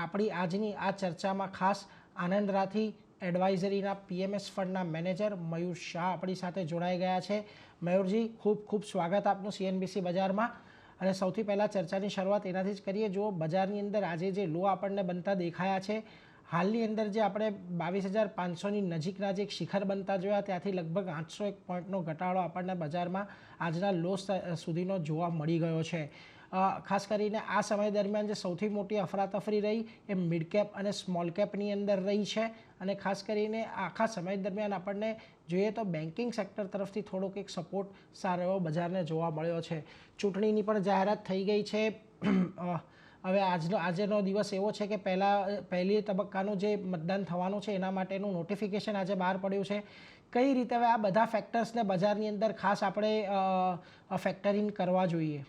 આપણી આજની આ ચર્ચામાં ખાસ આનંદરાથી એડવાઇઝરીના પીએમએસ ફંડના મેનેજર મયુર શાહ આપણી સાથે જોડાઈ ગયા છે. મયુરજી, ખૂબ ખૂબ સ્વાગત આપનું સીએનબીસી બજારમાં. અને સૌથી પહેલાં ચર્ચાની શરૂઆત એનાથી જ કરીએ. જો બજારની અંદર આજે જે લો આપણને બનતા દેખાયા છે, હાલની અંદર જે આપણે 22,500ની નજીકના જે એક શિખર બનતા જોયા, ત્યાંથી લગભગ 801 પોઈન્ટનો ઘટાડો આપણને બજારમાં આજના લો સુધીનો જોવા મળી ગયો છે. ખાસ કરીને આ સમય દરમિયાન જે સૌથી મોટી અફરાતફરી રહી એ મિડ કેપ અને સ્મોલ કેપની અંદર રહી છે. અને ખાસ કરીને આખા સમય દરમિયાન આપણને જોઈએ તો બેન્કિંગ સેક્ટર તરફથી થોડોક એક સપોર્ટ સારો એવો બજારને જોવા મળ્યો છે. ચૂંટણીની પણ જાહેરાત થઈ ગઈ છે. હવે આજનો દિવસ એવો છે કે પહેલી તબક્કાનું જે મતદાન થવાનું છે એના માટેનું નોટિફિકેશન આજે બહાર પડ્યું છે. કઈ રીતે હવે આ બધા ફેક્ટર્સને બજારની અંદર ખાસ આપણે ફેક્ટર ઇન કરવા જોઈએ?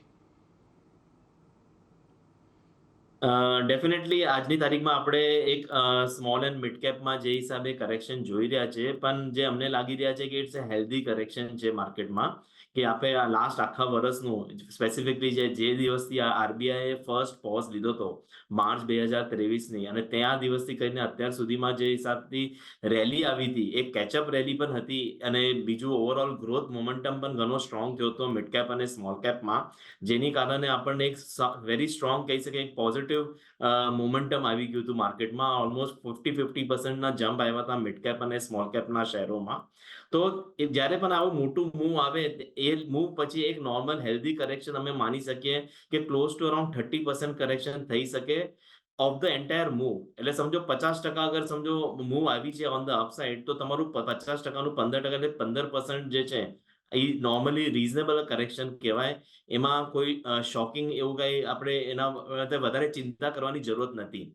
ડેફિનેટલી આજની તારીખમાં આપણે એક સ્મોલ એન્ડ મિડ કેપમાં જે હિસાબે કરેક્શન જોઈ રહ્યા છે, પણ જે અમને લાગી રહ્યા છે કે ઇટ્સ અ હેલ્ધી કરેક્શન છે માર્કેટમાં, કે આપણે આ લાસ્ટ આખા વર્ષનું સ્પેસિફિકલી જે દિવસથી આરબીઆઈએ ફર્સ્ટ પોઝ લીધો હતો માર્ચ 2023ની, અને ત્યાં દિવસથી કરીને અત્યાર સુધીમાં જે હિસાબથી રેલી આવી હતી, એક કેચઅપ રેલી પણ હતી, અને બીજું ઓવરઓલ ગ્રોથ મોમેન્ટમ પણ ઘણો સ્ટ્રોંગ થયો હતો મિડ કેપ અને સ્મોલ કેપમાં, જેની કારણે આપણને એક વેરી સ્ટ્રોંગ કહી શકીએ એક પોઝિટિવ મોમેન્ટમ આવી ગયું હતું માર્કેટમાં. ઓલમોસ્ટ 50-50% જમ્પ આવ્યા હતા મિડ કેપ અને સ્મોલ કેપના શેરોમાં. તો જ્યારે પણ આવું મોટું મૂવ આવે, એ મૂવ પછી એક નોર્મલ હેલ્ધી કરેક્શન અમે માની શકીએ કે ક્લોઝ ટુ અરાઉન્ડ 30% કરેક્શન થઈ શકે ઓફ ધ એન્ટાયર મૂવ. એટલે સમજો 50% અગર સમજો મૂવ આવી છે ઓન ધ અપસાઇડ, તો તમારું 50%નું 15% એટલે 15% જે છે એ નોર્મલી રીઝનેબલ કરેક્શન કહેવાય. એમાં કોઈ શોકિંગ એવું કંઈ આપણે એના માટે વધારે ચિંતા કરવાની જરૂરત નથી.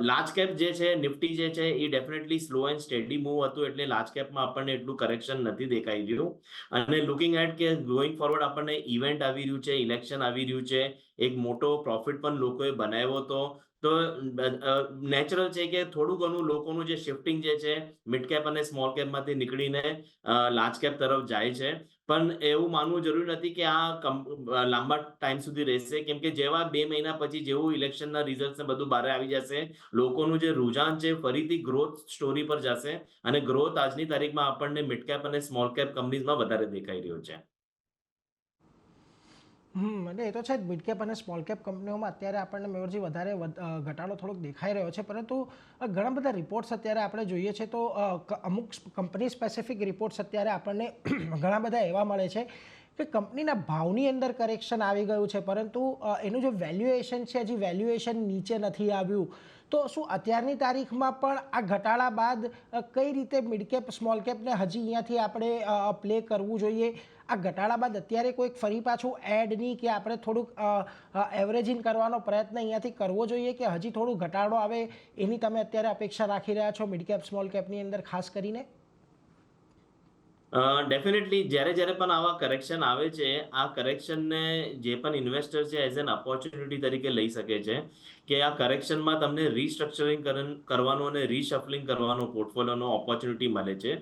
લાર્જ કેપ જે છે, નિફ્ટી જે છે, એ definitely slow and steady move હતું, એટલે લાર્જ કેપમાં આપણને એટલું કરેક્શન નથી દેખાઈ રહ્યું. અને લુકિંગ એટ કે ગોઈંગ ફોરવર્ડ આપણને ઇવેન્ટ આવી રહ્યું છે, ઇલેક્શન આવી રહ્યું છે, એક મોટો પ્રોફિટ પણ લોકોએ બનાવ્યો હતો. તો નેચરલ છે કે થોડું ઘણું લોકોનું જે શિફ્ટિંગ જે છે મિડ કેપ અને સ્મોલ કેપમાંથી નીકળીને લાર્જ કેપ તરફ જાય છે. પણ એવું માનવું જરૂરી નથી કે આ લાંબા ટાઈમ સુધી રહેશે, કેમ કે જેવા 2 મહિના પછી જેવું ઇલેક્શનના રિઝલ્ટ ને બધું બહાર આવી જશે, લોકોનું જે રુઝાન છે ફરીથી ગ્રોથ સ્ટોરી પર જશે, અને ગ્રોથ આજની તારીખમાં આપણને મિડ કેપ અને સ્મોલ કેપ કંપનીઝમાં વધારે દેખાઈ રહ્યો છે. એટલે એ તો છે જ. મિડ કેપ અને સ્મોલ કેપ કંપનીઓમાં અત્યારે આપણને મેયરજી વધારે ઘટાડો થોડોક દેખાઈ રહ્યો છે. પરંતુ ઘણા બધા રિપોર્ટ્સ અત્યારે આપણે જોઈએ છે તો અમુક કંપની સ્પેસિફિક રિપોર્ટ્સ અત્યારે આપણને ઘણા બધા એવા મળે છે કે કંપનીના ભાવની અંદર કરેક્શન આવી ગયું છે, પરંતુ એનું જે વેલ્યુએશન છે હજી વેલ્યુએશન નીચે નથી આવ્યું. તો શું અત્યારની તારીખમાં પણ આ ઘટાડા બાદ કઈ રીતે મિડ કેપ સ્મોલ કેપને હજી અહીંયાથી આપણે પ્લે કરવું જોઈએ? આ ઘટાડા બાદ અત્યારે કોઈક ફરી પાછું એડની કે આપણે થોડુંક એવરેજિંગ કરવાનો પ્રયત્ન અહીંયાથી કરવો જોઈએ, કે હજી થોડું ઘટાડો આવે એની તમે અત્યારે અપેક્ષા રાખી રહ્યા છો મિડ કેપ સ્મોલ કેપની અંદર ખાસ કરીને? ડેફિનેટલી જ્યારે પણ આવા કરેક્શન આવે છે, આ કરેક્શનને જે પણ ઇન્વેસ્ટર છે એઝ એન ઓપોર્ચ્યુનિટી તરીકે લઈ શકે છે, કે આ કરેક્શનમાં તમને રીસ્ટ્રક્ચરિંગ કરવાનો અને રીશફલિંગ કરવાનો પોર્ટફોલિયોનો ઓપોર્ચ્યુનિટી મળે છે.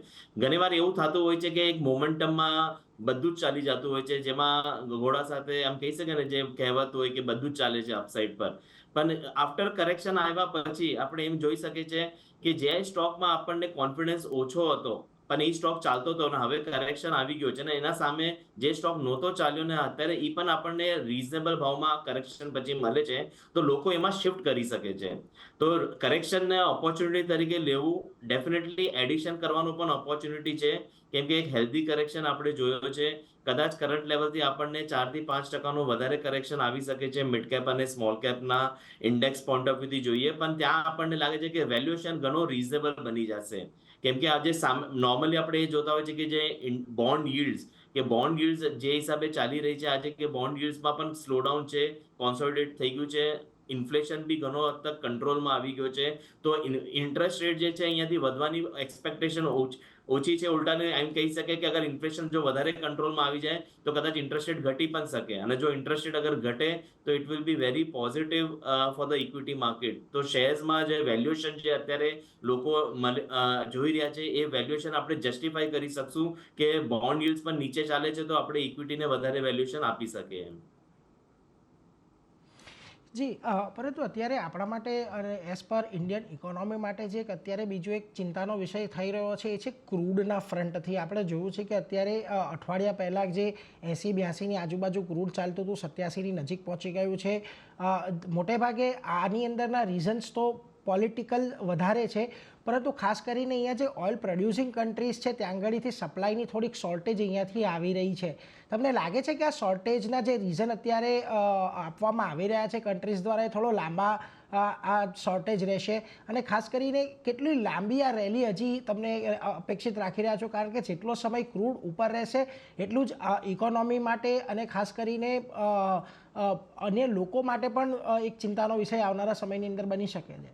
ઘણીવાર એવું થતું હોય છે કે એક મોમેન્ટમમાં બધું જ ચાલી જતું હોય છે, જેમાં ઘોડા સાથે આમ કહી શકે ને, જે કહેવત હોય કે બધું જ ચાલે છે અપસાઇડ પર. પણ આફ્ટર કરેક્શન આવ્યા પછી આપણે એમ જોઈ શકીએ છીએ કે જે સ્ટોકમાં આપણને કોન્ફિડન્સ ઓછો હતો, પણ એ સ્ટોક ચાલતો હતો અને હવે કરેક્શન આવી ગયો છે, ને એના સામે જે સ્ટોક નહોતો ચાલ્યો ને અત્યારે એ પણ આપણને રીઝનેબલ ભાવમાં કરેક્શન પછી મળે છે, તો લોકો એમાં શિફ્ટ કરી શકે છે. તો કરેક્શનને ઓપોર્ચ્યુનિટી તરીકે લેવું, ડેફિનેટલી એડિશન કરવાનું પણ ઓપોર્ચ્યુનિટી છે, કેમ કે એક હેલ્ધી કરેક્શન આપણે જોયો છે. કદાચ કરંટ લેવલથી આપણને 4-5% વધારે કરેક્શન આવી શકે છે મિડ કેપ અને સ્મોલ કેપના ઇન્ડેક્સ પોઈન્ટ ઓફ વ્યૂથી જોઈએ, પણ ત્યાં આપણને લાગે છે કે વેલ્યુએશન ઘણો રીઝનેબલ બની જશે. કેમ કે આજે નોર્મલી આપણે એ જોતા હોય છે કે જે બોન્ડ yields જે હિસાબે ચાલી રહી છે આજે, કે બોન્ડ yieldsમાં પણ સ્લોડાઉન છે, કોન્સોલિડેટ થઈ ગયું છે, ઇન્ફ્લેશન બી ઘણો હદ તક કંટ્રોલમાં આવી ગયો છે. તો ઇન્ટરેસ્ટ રેટ જે છે અહીંયાથી વધવાની એક્સપેક્ટેશન ઓછી છે. ઉલટાને એમ કહી શકે કે અગર ઇન્ફ્લેશન જો વધારે કંટ્રોલમાં આવી જાય તો કદાચ ઇન્ટરેસ્ટ રેટ ઘટી પણ શકે, અને જો ઇન્ટરેસ્ટ રેટ અગર ઘટે તો it will be very positive for the equity market. તો શેર્સમાં જે વેલ્યુએશન જે અત્યારે લોકો જોઈ રહ્યા છે, એ વેલ્યુએશન આપણે જસ્ટિફાઈ કરી શકશું કે બોન્ડ yields પણ નીચે ચાલે છે, તો આપણે ઇક્વિટીને વધારે વેલ્યુએશન આપી શકીએ એમ. જી પરંતુ અત્યારે આપણા માટે અને એઝ પર ઇન્ડિયન ઇકોનોમી માટે જે એક અત્યારે બીજો એક ચિંતાનો વિષય થઈ રહ્યો છે એ છે ક્રૂડના ફ્રન્ટથી. આપણે જોયું છે કે અત્યારે અઠવાડિયા પહેલાં જે 80-82ની આજુબાજુ ક્રૂડ ચાલતું હતું 87ની નજીક પહોંચી ગયું છે. મોટે ભાગે આની અંદરના રીઝન્સ તો પોલિટિકલ વધારે છે, પરંતુ ખાસ કરીને અહીંયા જે ઓઇલ પ્રોડ્યુસિંગ કન્ટ્રીઝ છે ત્યાં આગળથી સપ્લાયની થોડીક શોર્ટેજ અહીંયાથી આવી રહી છે. તમને લાગે છે કે આ શોર્ટેજના જે રીઝન અત્યારે આપવામાં આવી રહ્યા છે કન્ટ્રીઝ દ્વારા એ થોડો લાંબા આ શોર્ટેજ રહેશે, અને ખાસ કરીને કેટલી લાંબી આ રેલી હજી તમને અપેક્ષિત રાખી રહ્યા છો? કારણ કે જેટલો સમય ક્રૂડ ઉપર રહેશે એટલું જ ઇકોનોમી માટે અને ખાસ કરીને અન્ય લોકો માટે પણ એક ચિંતાનો વિષય આવનારા સમયની અંદર બની શકે છે.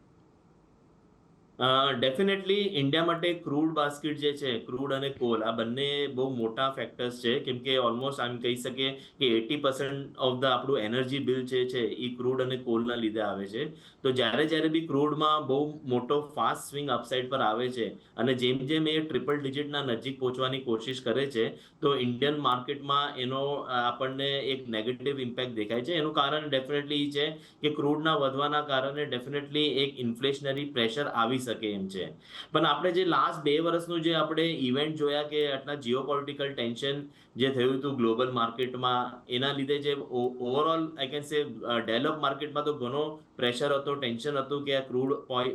ડેફિનેટલી ઇન્ડિયા માટે ક્રૂડ બાસ્કેટ જે છે, ક્રૂડ અને કોલ આ બંને બહુ મોટા ફેક્ટર્સ છે, કેમ કે ઓલમોસ્ટ આમ કહી શકીએ કે 80% ઓફ ધ આપણું એનર્જી બિલ જે છે એ ક્રૂડ અને કોલના લીધે આવે છે. તો જ્યારે બી ક્રૂડમાં બહુ મોટો ફાસ્ટ સ્વિંગ અપસાઇડ પર આવે છે અને જેમ જેમ એ ટ્રિપલ ડિજિટના નજીક પહોંચવાની કોશિશ કરે છે, તો ઇન્ડિયન માર્કેટમાં એનો આપણને એક નેગેટિવ ઇમ્પેક્ટ દેખાય છે. એનું કારણ ડેફિનેટલી એ છે કે ક્રૂડના વધવાના કારણે ડેફિનેટલી એક ઇન્ફ્લેશનરી પ્રેશર આવી શકે એમ છે. પણ આપણે જે લાસ્ટ 2 વર્ષનું જે આપણે ઇવેન્ટ જોયા કે આટલા જીઓપોલિટિકલ ટેન્શન જે થયું હતું ગ્લોબલ માર્કેટમાં, એના લીધે જે overall I can say develop માર્કેટમાં તો ઘણો પ્રેશર હતો, ટેન્શન હતું કે આ ક્રૂડ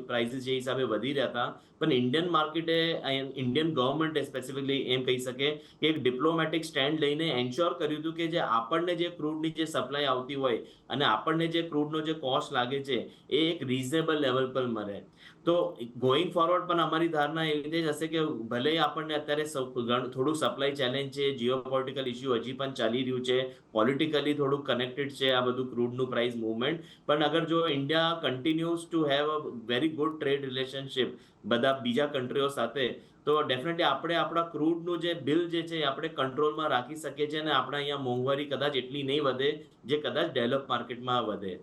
પ્રાઇસીસ જે હિસાબે વધી રહ્યા હતા. પણ ઇન્ડિયન માર્કેટે, ઇન્ડિયન ગવર્મેન્ટે સ્પેસિફિકલી એમ કહી શકે કે એક ડિપ્લોમેટિક સ્ટેન્ડ લઈને એન્શ્યોર કર્યું હતું કે જે આપણને જે ક્રૂડની જે સપ્લાય આવતી હોય અને આપણને જે ક્રૂડનો જે કોસ્ટ લાગે છે એ એક રીઝનેબલ લેવલ પર મળે. તો ગોઈંગ ફોરવર્ડ પણ અમારી ધારણા એવી રીતે જ હશે કે ભલે આપણને અત્યારે થોડું સપ્લાય ચેલેન્જ છે, જીઓપોલિટિકલ ઇશ્યુ હજી પણ ચાલી રહ્યું છે, પોલિટિકલી થોડું કનેક્ટેડ છે આ બધું ક્રૂડનું પ્રાઇસ મૂવમેન્ટ, પણ અગર જો India continues to have a very good trade relationship બધા બીજા કન્ટ્રીઓ સાથે, તો ડેફિનેટલી આપણે આપણા ક્રૂડનું જે બિલ જે છે એ આપણે કંટ્રોલમાં રાખી શકીએ છીએ અને આપણા અહીંયા મોંઘવારી કદાચ એટલી નહીં વધે જે કદાચ ડેવલપ માર્કેટમાં વધે.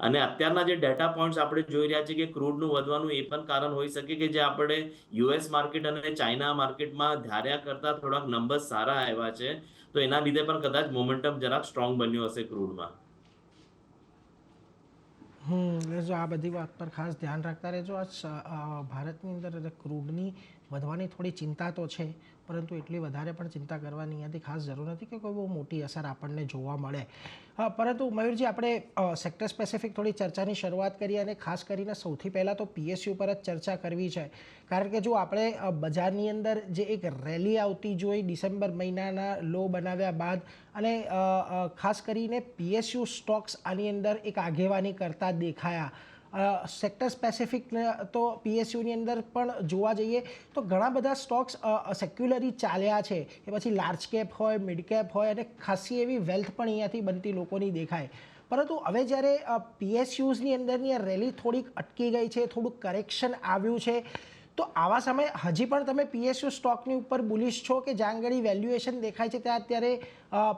અને અત્યારના જે ડેટા પોઈન્ટ્સ આપણે જોઈ રહ્યા છીએ કે ક્રૂડનું વધવાનું એ પણ કારણ હોઈ શકે કે જે આપણે યુએસ માર્કેટ અને ચાઇના માર્કેટમાં ધાર્યા કરતા થોડાક નંબર્સ સારા આવ્યા છે, તો એના લીધે પણ કદાચ મોમેન્ટમ જરાક સ્ટ્રોંગ બન્યું હશે ક્રૂડમાં. જો આ બધી વાત પર ખાસ ધ્યાન રાખતા રહેજો. આ ભારતની અંદર ક્રૂડની વધવાની થોડી ચિંતા તો છે, પરંતુ એટલી વધારે પણ ચિંતા કરવાની અહીંયાથી ખાસ જરૂર નથી કે કોઈ બહુ મોટી અસર આપણને જોવા મળે. પરંતુ મયુરજી, આપણે સેક્ટર સ્પેસિફિક થોડી ચર્ચાની શરૂઆત કરીએ અને ખાસ કરીને સૌથી પહેલાં તો પીએસયુ પર જ ચર્ચા કરવી છે. કારણ કે જો આપણે બજારની અંદર જે એક રેલી આવતી જોઈ ડિસેમ્બર મહિનાના લો બનાવ્યા બાદ, અને ખાસ કરીને પીએસયુ સ્ટોક્સ આની અંદર એક આગેવાની કરતા દેખાયા. સેક્ટર સ્પેસિફિક તો પીએસયુની અંદર પણ જોવા જઈએ તો ઘણા બધા સ્ટોક્સ સેક્યુલરી ચાલ્યા છે, એ પછી લાર્જ કેપ હોય, મિડ કેપ હોય, અને ખાસી એવી વેલ્થ પણ અહીંયાથી બનતી લોકોની દેખાય. પરંતુ હવે જ્યારે પીએસયુઝની અંદરની રેલી થોડીક અટકી ગઈ છે, થોડુંક કરેક્શન આવ્યું છે, તો આવા સમયે હજી પણ તમે પીએસયુ સ્ટોકની ઉપર બુલિશ છો કે જ્યાં આગળ વેલ્યુએશન દેખાય છે ત્યાં અત્યારે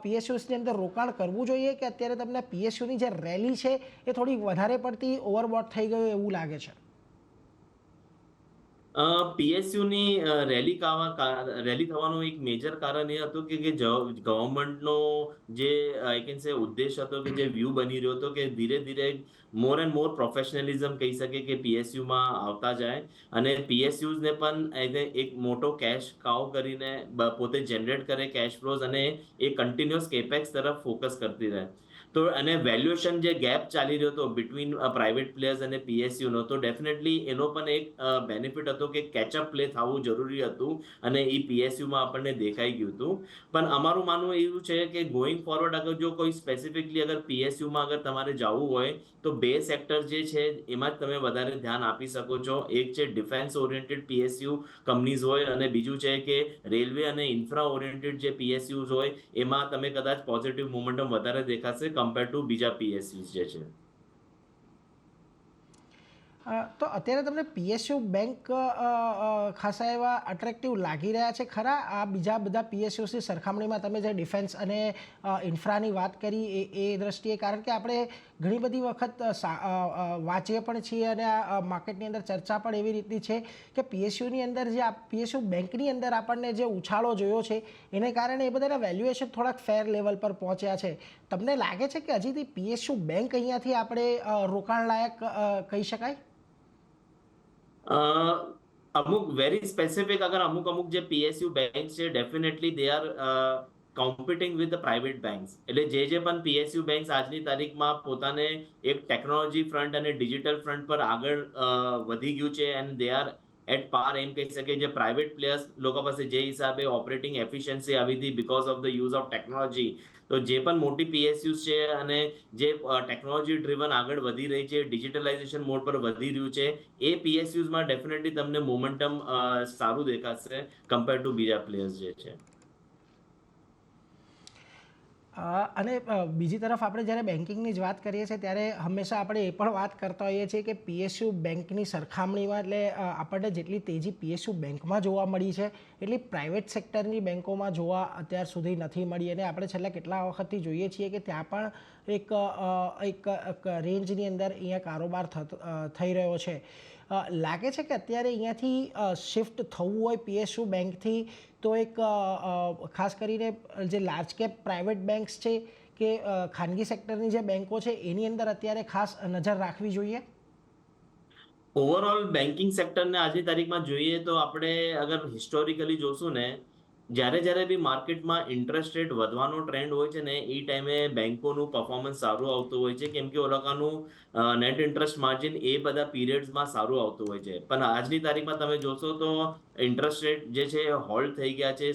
પીએસયુની અંદર રોકાણ કરવું જોઈએ, કે અત્યારે તમને પીએસયુની જે રેલી છે એ થોડી વધારે પડતી ઓવરબોટ થઈ ગયું એવું લાગે છે? પીએસયુની રેલી થવાનું એક મેજર કારણ એ હતું કે ગવર્મેન્ટનો જે આઈ કેન સે ઉદ્દેશ હતો કે જે વ્યૂ બની રહ્યો હતો કે ધીરે ધીરે મોર એન્ડ મોર પ્રોફેશનલિઝમ કહી શકે કે પીએસયુમાં આવતા જાય અને પીએસયુઝને પણ એક મોટો કેશ કાઉ કરીને પોતે જનરેટ કરે કેશ ફ્લોઝ અને એ કન્ટિન્યુઅસ કેપેક્સ તરફ ફોકસ કરતી રહે. તો અને વેલ્યુએશન જે ગેપ ચાલી રહ્યો હતો બિટવીન પ્રાઇવેટ પ્લેયર્સ અને પીએસયુનો, તો ડેફિનેટલી એનો પણ એક બેનિફિટ હતો કે કેચઅપ પ્લે થવું જરૂરી હતું અને એ પીએસયુમાં આપણને દેખાઈ ગયું હતું. પણ અમારું માનવું એવું છે કે ગોઈંગ ફોરવર્ડ અગર જો કોઈ સ્પેસિફિકલી અગર પીએસયુમાં અગર તમારે જવું હોય તો 2 સેક્ટર જે છે એમાં જ તમે વધારે ધ્યાન આપી શકો છો. એક છે ડિફેન્સ ઓરિએન્ટેડ પીએસયુ કંપનીઝ હોય અને બીજું છે કે રેલવે અને ઇન્ફ્રા ઓરિએન્ટેડ જે પીએસયુઝ હોય એમાં તમે કદાચ પોઝિટિવ મોમેન્ટમ વધારે દેખાશે કમ્પેર ટુ બીજા પીએસયુઝ જે છે. તો અત્યારે તમને પીએસયુ બેંક ખાસા એવા અટ્રેક્ટિવ લાગી રહ્યા છે ખરા આ બીજા બધા પીએસયુસની સરખામણીમાં? તમે જે ડિફેન્સ અને ઇન્ફ્રાની વાત કરી એ દ્રષ્ટિએ, કારણ કે આપણે ઘણી બધી વખત વાંચીએ પણ છીએ અને આ માર્કેટની અંદર ચર્ચા પણ એવી રીતની છે કે પીએસયુની અંદર જે પીએસયુ બેંકની અંદર આપણને જે ઉછાળો જોયો છે એને કારણે એ બધાના વેલ્યુએશન થોડાક ફેર લેવલ પર પહોંચ્યા છે. તમને લાગે છે કે હજીથી પીએસયુ બેંક અહીંયાથી આપણે રોકાણ લાયક કહી શકાય? અમુક વેરી સ્પેસિફિક અગર અમુક જે પીએસયુ બેંક છે definitely they are competing with the private banks. એટલે જે પણ પીએસયુ બેંક્સ આજની તારીખમાં પોતાને એક ટેકનોલોજી ફ્રન્ટ અને ડિજિટલ ફ્રન્ટ પર આગળ વધી ગયું છે એન્ડ દે આર એટ પાર, એમ કહી શકે. જે પ્રાઇવેટ પ્લેયર્સ લોકો પાસે જે હિસાબે ઓપરેટિંગ એફિશિયન્સી આવી હતી because of the use of technology, તો જે પણ મોટી પીએસયુસ છે અને જે ટેકનોલોજી ડ્રીવન આગળ વધી રહી છે, ડિજિટલાઇઝેશન મોડ પર વધી રહ્યું છે, એ પીએસયુસમાં ડેફિનેટલી તમને મોમેન્ટમ સારું દેખાશે કમ્પેર ટુ બીજા પ્લેયર્સ જે છે. અને બીજી તરફ આપણે જ્યારે બેન્કિંગની જ વાત કરીએ છીએ ત્યારે હંમેશા આપણે એ પણ વાત કરતા હોઈએ છીએ કે પીએસયુ બેંકની સરખામણીમાં એટલે આપણને જેટલી તેજી પીએસયુ બેંકમાં જોવા મળી છે એટલી પ્રાઇવેટ સેક્ટરની બેંકોમાં જોવા અત્યાર સુધી નથી મળી. અને આપણે છેલ્લા કેટલા વખતથી જોઈએ છીએ કે ત્યાં પણ એક રેન્જની અંદર અહીંયા કારોબાર થઈ રહ્યો છે. લાગે છે કે અત્યારે અહીંયાથી શિફ્ટ થવું હોય પીએસયુ બેંકથી તો એક ખાસ કરીને જે લાર્જ કેપ પ્રાઇવેટ બેંક્સ છે કે ખાનગી સેક્ટરની જે બેંકો છે એની અંદર અત્યારે ખાસ નજર રાખવી જોઈએ? ઓવરઓલ બેન્કિંગ સેક્ટરને આજની તારીખમાં જોઈએ તો આપણે અગર હિસ્ટોરિકલી જોશું ને, જ્યારે બી માર્કેટમાં ઇન્ટરેસ્ટ રેટ વધવાનો ટ્રેન્ડ હોય છે ને એ ટાઈમે બેન્કોનું પરફોર્મન્સ સારું આવતું હોય છે, કેમ કે એ લોકોનું નેટ ઇન્ટરેસ્ટ માર્જિન એ બધા પીરિયડ્સમાં સારું આવતું હોય છે. પણ આજની તારીખમાં તમે જોશો તો ઇન્ટરેસ્ટ રેટ જે છે હોલ્ડ થઈ ગયા છે,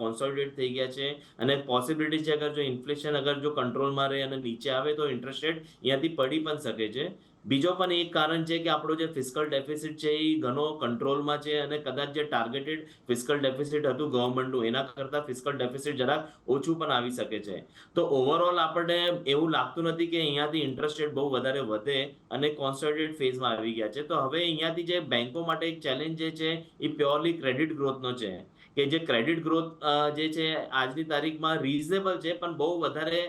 કોન્સોલિડેટ થઈ ગયા છે, અને પોસિબિલિટી છે અગર જો ઇન્ફ્લેશન અગર જો કંટ્રોલમાં રહે અને નીચે આવે તો ઇન્ટરેસ્ટ રેટ અહીંયાથી પડી પણ શકે છે. બીજો પણ એક કારણ છે કે આપણો જે ફિસ્કલ ડેફિસિટ છે એ ઘણો કંટ્રોલમાં છે અને કદાચ જે ટાર્ગેટેડ ફિસ્કલ ડેફિસિટ હતું ગવર્મેન્ટનું એના કરતાં ફિસ્કલ ડેફિસિટ જરાક ઓછું પણ આવી શકે છે. તો ઓવરઓલ આપણને એવું લાગતું નથી કે અહીંયાથી ઇન્ટરેસ્ટ રેટ બહુ વધારે વધે અને કોન્સોલિડેટ ફેઝમાં આવી ગયા છે. તો હવે અહીંયાથી જે બેંકો માટે એક ચેલેન્જ જે છે એ પ્યોરલી ક્રેડિટ ગ્રોથનો છે, કે જે ક્રેડિટ ગ્રોથ જે છે આજની તારીખમાં રીઝનેબલ છે પણ બહુ વધારે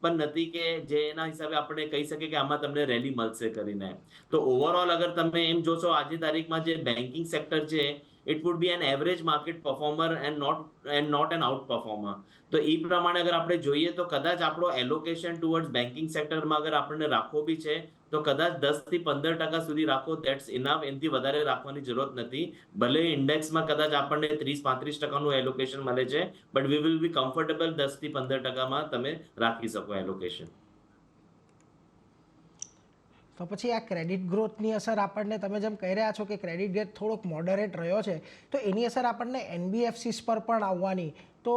પણ નથી કે જેના હિસાબે આપણે કહી શકીએ કે આમાં તમને રેલી મળશે કરીને. તો ઓવરઓલ અગર તમે એમ જોશો આજની તારીખમાં જે બેન્કિંગ સેક્ટર છે it would be an average market performer and not an outperformer. તો એ પ્રમાણે અગર આપણે જોઈએ તો કદાચ આપણો એલોકેશન ટુવર્ડ્સ બેન્કિંગ સેક્ટરમાં અગર આપણને રાખવો બી છે તો કદાચ 10% થી 15% સુધી રાખો, દેટ્સ ઇનફ. એનાથી વધારે રાખવાની જરૂરત નથી. ભલે ઇન્ડેક્સમાં કદાચ આપણને 30-35% એલોકેશન મળે છે, but we will be comfortable 10% થી 15% તમે રાખી શકો એલોકેશન. તો પછી આ ક્રેડિટ ગ્રોથની અસર આપણને, તમે જેમ કહી રહ્યા છો કે ક્રેડિટ ગ્રોથ થોડોક મોડરેટ રહ્યો છે, તો એની અસર આપણને એનબીએફસીસ પર પણ આવવાની. તો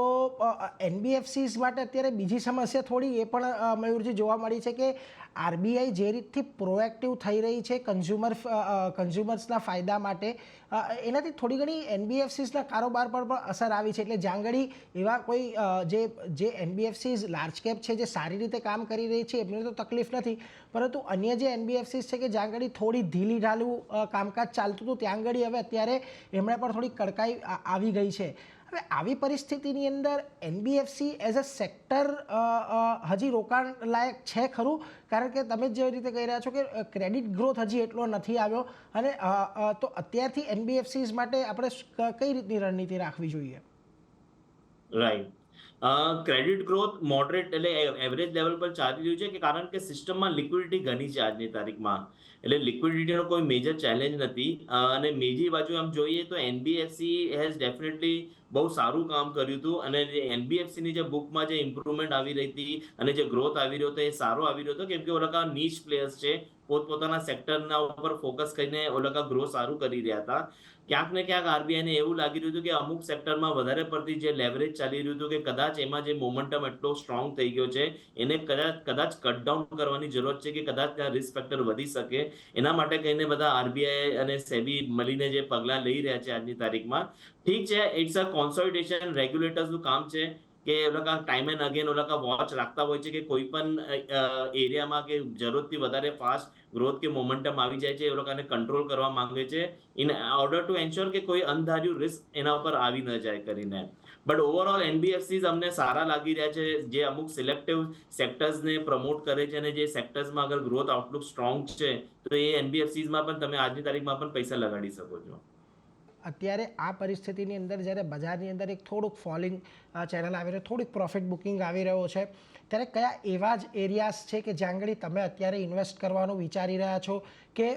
એનબીએફસીસ માટે અત્યારે બીજી સમસ્યા થોડી એ પણ મયુરજી જોવા મળી છે કે આરબીઆઈ જે રીતથી પ્રોએક્ટિવ થઈ રહી છે કન્ઝ્યુમર્સના ફાયદા માટે, એનાથી થોડી ઘણી એનબીએફસીસના કારોબાર પર પણ અસર આવી છે. એટલે જ્યાં ઘડી એવા કોઈ જે એનબીએફસીસ લાર્જ કેપ છે જે સારી રીતે કામ કરી રહી છે એમને તો તકલીફ નથી, પરંતુ અન્ય જે એનબીએફસીસ છે કે જ્યાં ઘડી થોડી ઢીલી ઢાલું કામકાજ ચાલતું હતું ત્યાં ઘડી હવે અત્યારે એમણે પણ થોડી કડકાઈ આવી ગઈ છે. હવે આવી પરિસ્થિતિની અંદર એનબીએફસી એઝ અ સેક્ટર હજી રોકાણ લાયક છે ખરું? કારણ કે તમે જે રીતે કહી રહ્યા છો કે ક્રેડિટ ગ્રોથ હજી એટલો નથી આવ્યો, અને તો અત્યારથી એનબીએફસીસ માટે આપણે કઈ રીતની રણનીતિ રાખવી જોઈએ? રાઈટ. ક્રેડિટ ગ્રોથ મોડરેટ એટલે એવરેજ લેવલ પર ચાલી રહ્યું છે, કે કારણ કે સિસ્ટમમાં લિક્વિડિટી ઘણી છે આજની તારીખમાં. એટલે લિક્વિડિટીનો કોઈ મેજર ચેલેન્જ નથી. અને બીજી બાજુ આમ જોઈએ તો એનબીએફસી હેઝ ડેફિનેટલી બહુ સારું કામ કર્યું હતું, અને જે એનબીએફસીની જે બુકમાં જે ઇમ્પ્રુવમેન્ટ આવી રહી હતી અને જે ગ્રોથ આવી રહ્યો હતો એ સારો આવી રહ્યો હતો, કેમ કે ઓલકા નીચ પ્લેયર્સ છે, પોતપોતાના સેક્ટરના ઉપર ફોકસ કરીને ઓલકા ગ્રો સારું કરી રહ્યા હતા. ક્યાંક ને ક્યાંક આરબીઆઈને એવું લાગી રહ્યું હતું કે અમુક સેક્ટરમાં વધારે પડતી જે લેવરેજ ચાલી રહ્યું હતું કે કદાચ એમાં જે મોમેન્ટમ એટલો સ્ટ્રોંગ થઈ ગયો છે એને કદાચ કટ ડાઉન કરવાની જરૂરત છે, કે કદાચ ત્યાં રિસ્ક ફેક્ટર વધી શકે. એના માટે કહીને બધા આરબીઆઈ અને સેબી મળીને જે પગલાં લઈ રહ્યા છે આજની તારીખમાં. ઠીક છે, ઇટ્સ અ કોન્સોલિડેશન, રેગ્યુલેટર્સનું કામ છે. કે એ લોકો ટાઈમ એન્ડ અગેન એ લોકો વોચ રાખતા હોય છે કે કોઈ પણ એરિયામાં કે જરૂરતથી વધારે ફાસ્ટ ગ્રોથ કે મોમેન્ટમ આવી જાય છે, એ લોકોને કંટ્રોલ કરવા માંગે છે ઇન ઓર્ડર ટુ એન્શ્યોર કે કોઈ અનધાર્યું રિસ્ક એના ઉપર આવી ન જાય કરીને. બટ ઓવરઓલ એનબીએફસીઝ અમને સારા લાગી રહ્યા છે, જે અમુક સિલેક્ટિવ સેક્ટર્સને પ્રમોટ કરે છે અને જે સેક્ટર્સમાં અગર ગ્રોથ આઉટલુક સ્ટ્રોંગ છે, તો એ એનબીએફસીઝમાં પણ તમે આજની તારીખમાં પણ પૈસા લગાડી શકો છો. અત્યારે આ પરિસ્થિતિની અંદર જ્યારે બજારની અંદર એક થોડુંક ફોલિંગ ચેનલ આવી રહ્યું, થોડીક પ્રોફિટ બુકિંગ આવી રહ્યો છે, ત્યારે કયા એવા જ એરિયાઝ છે કે જ્યાં આગળ તમે અત્યારે ઇન્વેસ્ટ કરવાનું વિચારી રહ્યા છો, કે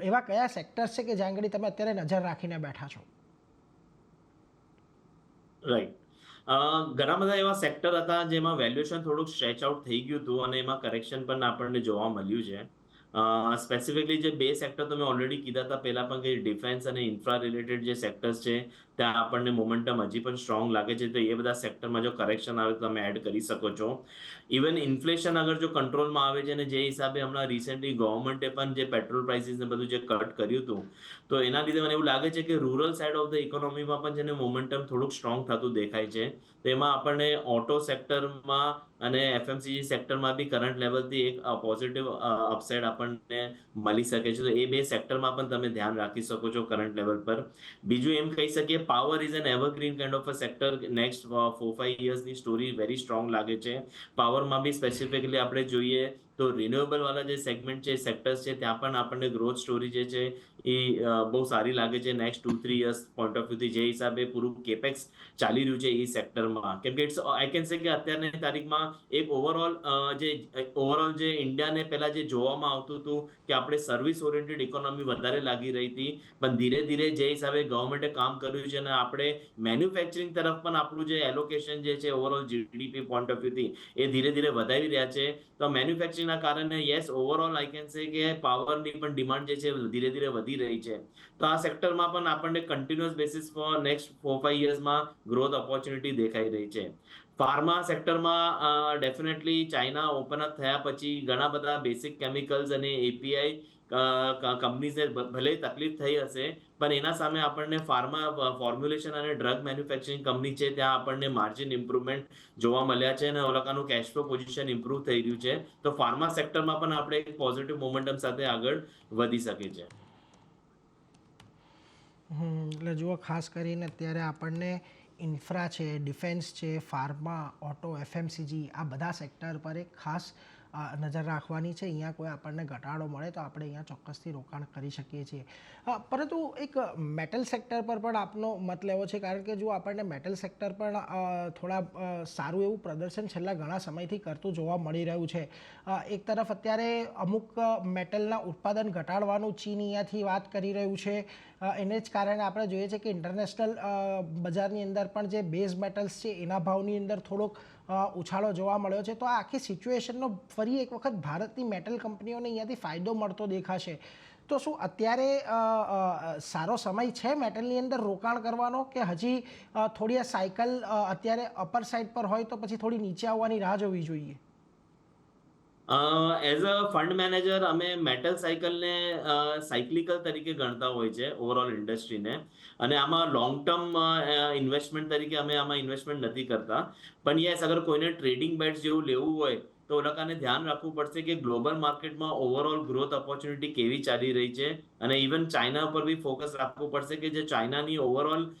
એવા કયા સેક્ટર્સ છે કે જ્યાં આગળ તમે અત્યારે નજર રાખીને બેઠા છો? રાઈટ. ઘણા બધા એવા સેક્ટર હતા જેમાં વેલ્યુએશન થોડુંક સ્ટ્રેચ આઉટ થઈ ગયું હતું અને એમાં કરેક્શન પણ આપણને જોવા મળ્યું છે. સ્પેસિફિકલી જે બે સેક્ટર તમે ઓલરેડી કીધા હતા પહેલા પણ, કે ડિફેન્સ અને ઇન્ફ્રા રિલેટેડ જે સેક્ટર્સ છે ત્યાં આપણને મોમેન્ટમ હજી પણ સ્ટ્રોંગ લાગે છે, તો એ બધા સેક્ટરમાં જો કરેક્શન આવે તો તમે એડ કરી શકો છો. ઇવન ઇન્ફ્લેશન અગર જો કંટ્રોલમાં આવે છે અને જે હિસાબે હમણાં રિસેન્ટલી ગવર્મેન્ટે પણ જે પેટ્રોલ પ્રાઇસીસ ને બધું જે કટ કર્યું હતું, તો એના લીધે મને એવું લાગે છે કે રૂરલ સાઇડ ઓફ ધ ઇકોનોમીમાં પણ જેને મોમેન્ટમ થોડુંક સ્ટ્રોંગ થતું દેખાય છે. તો એમાં આપણને ઓટો સેક્ટરમાં અને એફએમસીજી સેક્ટરમાં બી કરંટ લેવલથી એક પોઝિટિવ અપસાઇડ આપણને મળી શકે છે. તો એ બે સેક્ટરમાં પણ તમે ધ્યાન રાખી શકો છો કરંટ લેવલ પર. બીજું એમ કહી શકીએ, power is an evergreen kind of a sector. Next 4-5 યર્સની સ્ટોરી વેરી સ્ટ્રોંગ લાગે છે. પાવરમાં બી સ્પેસિફિકલી આપણે જોઈએ તો રિન્યુએબલ વાળા જે સેગમેન્ટ છે, સેક્ટર્સ છે, ત્યાં પણ આપણને ગ્રોથ સ્ટોરી જે છે એ બહુ સારી લાગે છે નેક્સ્ટ 2-3 યર્સ પોઈન્ટ ઓફ વ્યૂથી, જે હિસાબે પૂરું કેપેક્સ ચાલી રહ્યું છે એ સેક્ટરમાં. કેમ કે ઇટ્સ આઈ કેન સે કે અત્યારની તારીખમાં એક ઓવરઓલ જે ઇન્ડિયાને પહેલા જે જોવામાં આવતું હતું કે આપણે સર્વિસ ઓરિએન્ટેડ ઇકોનોમી વધારે લાગી રહી હતી, પણ ધીરે ધીરે જે હિસાબે ગવર્મેન્ટે કામ કર્યું છે અને આપણે મેન્યુફેક્ચરિંગ તરફ પણ આપણું જે એલોકેશન જે છે ઓવરઓલ જીડીપી પોઈન્ટ ઓફ વ્યૂથી એ ધીરે ધીરે વધારી રહ્યા છે. તો મેન્યુફેક્ચરિંગના કારણે yes, overall I can say કે પાવરની પણ ડિમાન્ડ જે છે ધીરે ધીરે વધી રહી છે. તો આ સેક્ટરમાં પણ આપણને કન્ટિન્યુઅસ બેસિસ પર નેક્સ્ટ 4-5 યર્સમાં ગ્રોથ ઓપોર્ચ્યુનિટી દેખાઈ રહી છે. ફાર્મા સેક્ટરમાં ડેફિનેટલી ચાઇના ઓપન અપ થયા પછી ઘણા બધા બેસિક કેમિકલ્સ અને એપીઆઈ કંપનીઝને ભલે તકલીફ થઈ હશે, પણ એના સામે આપણને ફાર્મા ફોર્મ્યુલેશન અને ડ્રગ મેન્યુફેક્ચરિંગ કંપની છે, ત્યાં આપણને માર્જિન ઇમ્પ્રુવમેન્ટ જોવા મળ્યા છે અને એ લોકોનું કેશ ફ્લો પોઝિશન ઇમ્પ્રુવ થઈ રહ્યું છે. તો ફાર્મા સેક્ટરમાં પણ આપણે એક પોઝિટિવ મોમેન્ટમ સાથે આગળ વધી શકે છે. એટલે જુઓ, ખાસ કરીને અત્યારે આપણને ઇન્ફ્રા છે, ડિફેન્સ છે, ફાર્મા, ઓટો, એફએમસીજી, આ બધા સેક્ટર પર એક ખાસ નજર રાખવાની છે. અહીંયા કોઈ આપણને ઘટાડો મળે તો આપણે અહીંયા ચોક્કસથી રોકાણ કરી શકીએ છીએ. પરંતુ એક મેટલ સેક્ટર પર પણ આપનો મત લેવો છે, કારણ કે જો આપણને મેટલ સેક્ટર પણ થોડા સારું એવું પ્રદર્શન છેલ્લા ઘણા સમયથી કરતું જોવા મળી રહ્યું છે. એક તરફ અત્યારે અમુક મેટલના ઉત્પાદન ઘટાડવાનું ચીન અહીંયાથી વાત કરી રહ્યું છે. એને જ કારણે આપણે જોઈએ છે કે ઇન્ટરનેશનલ બજારની અંદર પણ જે બેઝ મેટલ્સ છે એના ભાવની અંદર થોડોક ઉછાળો જોવા મળ્યો છે. તો આ આખી સિચ્યુએશનનો ફરી એક વખત ભારતની મેટલ કંપનીઓને અહીંયાથી ફાયદો મળતો દેખાશે. તો શું અત્યારે સારો સમય છે મેટલની અંદર રોકાણ કરવાનો, કે હજી થોડી આ સાયકલ અત્યારે અપર સાઇડ પર હોય તો પછી થોડી નીચે આવવાની રાહ જોવી જોઈએ? એઝ અ ફંડ મેનેજર અમે મેટલ સાયકલને સાયક્લિકલ તરીકે ગણતા હોય છે ઓવરઓલ ઇન્ડસ્ટ્રીને, અને આમાં લોંગ ટર્મ ઇન્વેસ્ટમેન્ટ તરીકે અમે આમાં ઇન્વેસ્ટમેન્ટ નથી કરતા. પણ યસ, અગર કોઈને ટ્રેડિંગ બેટ્સ જેવું લેવું હોય તો એ લોકોને ધ્યાન રાખવું પડશે કે ગ્લોબલ માર્કેટમાં ઓવરઓલ ગ્રોથ ઓપોર્ચ્યુનિટી કેવી ચાલી રહી છે, અને ઇવન ચાઇના પર બી ફોકસ રાખવું પડશે કે જે ચાઇનાની ઓવરઓલ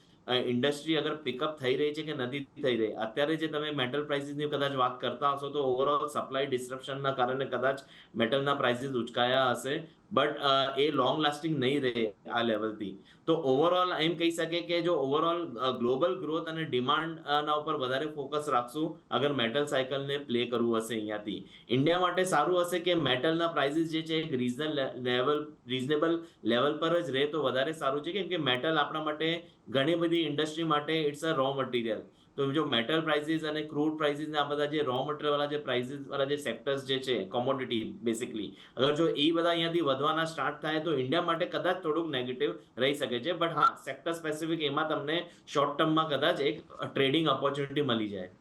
ઇન્ડસ્ટ્રી અગર પિકઅપ થઈ રહી છે કે નથી થઈ રહી. અત્યારે જે તમે મેટલ પ્રાઇસીસની કદાચ વાત કરતા હશો તો ઓવરઓલ સપ્લાય ડિસ્ટ્રપ્શનના કારણે કદાચ મેટલના પ્રાઇસીસ ઉચકાયા હશે, બટ એ લોંગ લાસ્ટિંગ નહીં રહે આ લેવલથી. તો ઓવરઓલ એમ કહી શકે કે જો ઓવરઓલ ગ્લોબલ ગ્રોથ અને ડિમાન્ડના ઉપર વધારે ફોકસ રાખશું અગર મેટલ સાયકલને પ્લે કરવું હશે અહીંયાથી. ઇન્ડિયા માટે સારું હશે કે મેટલના પ્રાઇસીસ જે છે એક રીઝનેબલ લેવલ પર જ રહે તો વધારે સારું છે, કેમ કે મેટલ આપણા માટે ઘણી બધી ઇન્ડસ્ટ્રી માટે ઇટ્સ અ રો મટીરિયલ. તો જો મેટલ પ્રાઇસીસ અને ક્રૂડ પ્રાઇસીસ ને આ બધા જે રો મટીરિયલ વાળા જે પ્રાઇસીસ વાળા જે સેક્ટર્સ જે છે, કોમોડિટી બેસિકલી, અગર જો એ બધા અહીંયાથી વધવાના સ્ટાર્ટ થાય તો ઇન્ડિયા માટે કદાચ થોડુંક નેગેટિવ રહી શકે છે. બટ હા, સેક્ટર સ્પેસિફિક એમાં તમને શોર્ટ ટર્મમાં કદાચ એક ટ્રેડિંગ ઓપોર્ચ્યુનિટી મળી જાય.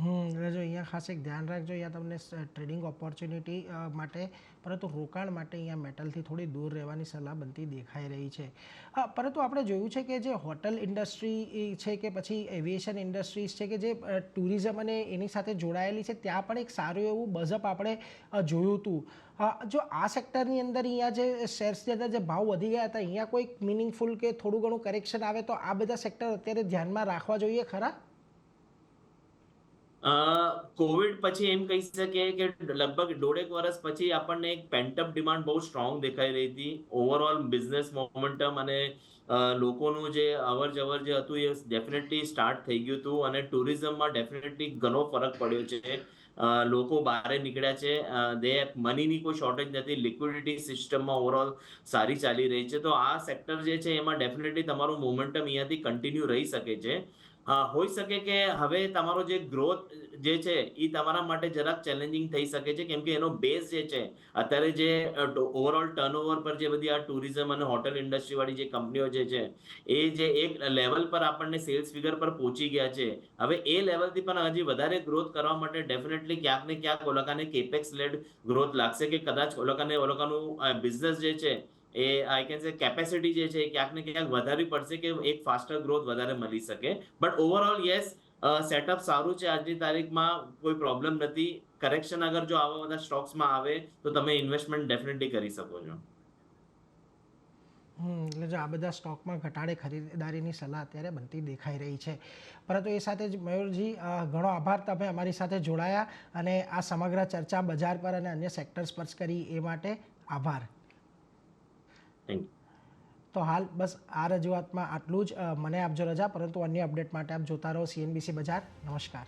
એટલે જો અહીંયા ખાસ એક ધ્યાન રાખજો, અહીંયા તમને ટ્રેડિંગ ઓપોર્ચ્યુનિટી માટે, પરંતુ રોકાણ માટે અહીંયા મેટલથી થોડી દૂર રહેવાની સલાહ બનતી દેખાઈ રહી છે. પરંતુ આપણે જોયું છે કે જે હોટલ ઇન્ડસ્ટ્રી છે કે પછી એવિએશન ઇન્ડસ્ટ્રીઝ છે કે જે ટુરિઝમ અને એની સાથે જોડાયેલી છે, ત્યાં પણ એક સારું એવું બઝઅપ આપણે જોયું હતું. જો આ સેક્ટરની અંદર અહીંયા જે શેર્સની અંદર જે ભાવ વધી ગયા હતા, અહીંયા કોઈ મિનિંગફુલ કે થોડું ઘણું કરેક્શન આવે તો આ બધા સેક્ટર અત્યારે ધ્યાનમાં રાખવા જોઈએ ખરા? કોવિડ પછી એમ કહી શકીએ કે લગભગ દોઢેક વર્ષ પછી આપણને એક પેન્ટઅપ ડિમાન્ડ બહુ સ્ટ્રોંગ દેખાઈ રહી હતી. ઓવરઓલ બિઝનેસ મોમેન્ટમ અને લોકોનું જે અવર-જવર જે હતું એ ડેફિનેટલી સ્ટાર્ટ થઈ ગયું હતું અને ટુરિઝમમાં ડેફિનેટલી ઘણો ફરક પડ્યો છે. લોકો બહાર નીકળ્યા છે. મનીની કોઈ શોર્ટેજ નથી. લિક્વિડિટી સિસ્ટમમાં ઓવરઓલ સારી ચાલી રહી છે. તો આ સેક્ટર જે છે એમાં ડેફિનેટલી તમારું મોમેન્ટમ અહીંયાથી કન્ટિન્યુ રહી શકે છે. હોઈ શકે કે હવે તમારો જે ગ્રોથ જે છે એ તમારા માટે જરાક ચેલેન્જિંગ થઈ શકે છે, કેમ કે એનો બેઝ જે છે અત્યારે જે ઓવરઓલ ટર્નઓવર પર જે બધી આ ટુરિઝમ અને હોટેલ ઇન્ડસ્ટ્રી વાળી જે કંપનીઓ જે છે એ જે એક લેવલ પર આપણને સેલ્સ ફિગર પર પહોંચી ગયા છે, હવે એ લેવલથી પણ હજી વધારે ગ્રોથ કરવા માટે ડેફિનેટલી ક્યાંક ને ક્યાંક ઓલોકાને કેપેક્સ લેડ ગ્રોથ લાગશે કે કદાચ ઓલોકાનું બિઝનેસ જે છે એ આઈ કેન સે કેપેસિટી જે છે એ ક્યાંક ને ક્યાંક વધારવી પડશે કે એક ફાસ્ટર ગ્રોથ વધારે મળી શકે. બટ ઓવરઓલ યસ, સેટઅપ સારું છે. આજની તારીખમાં કોઈ પ્રોબ્લેમ નથી. કરેક્શન અગર જો આવા બધા સ્ટોક્સમાં આવે તો તમે ઇન્વેસ્ટમેન્ટ ડેફિનેટલી કરી શકો છો. એટલે જો આ બધા સ્ટોકમાં ઘટાડે ખરીદારીની સલાહ અત્યારે બનતી દેખાઈ રહી છે. પરંતુ એ સાથે જ મયુરજી, ઘણો આભાર, તમે અમારી સાથે જોડાયા અને આ સમગ્ર ચર્ચા બજાર પર અને અન્ય સેક્ટર્સ પર કરી એ માટે આભાર. Thank you. તો હાલ બસ આ રજૂઆતમાં આટલું જ. મને આપજો રજા, પરંતુ અન્ય અપડેટ માટે આપ જોતા રહો CNBC બજાર. નમસ્કાર.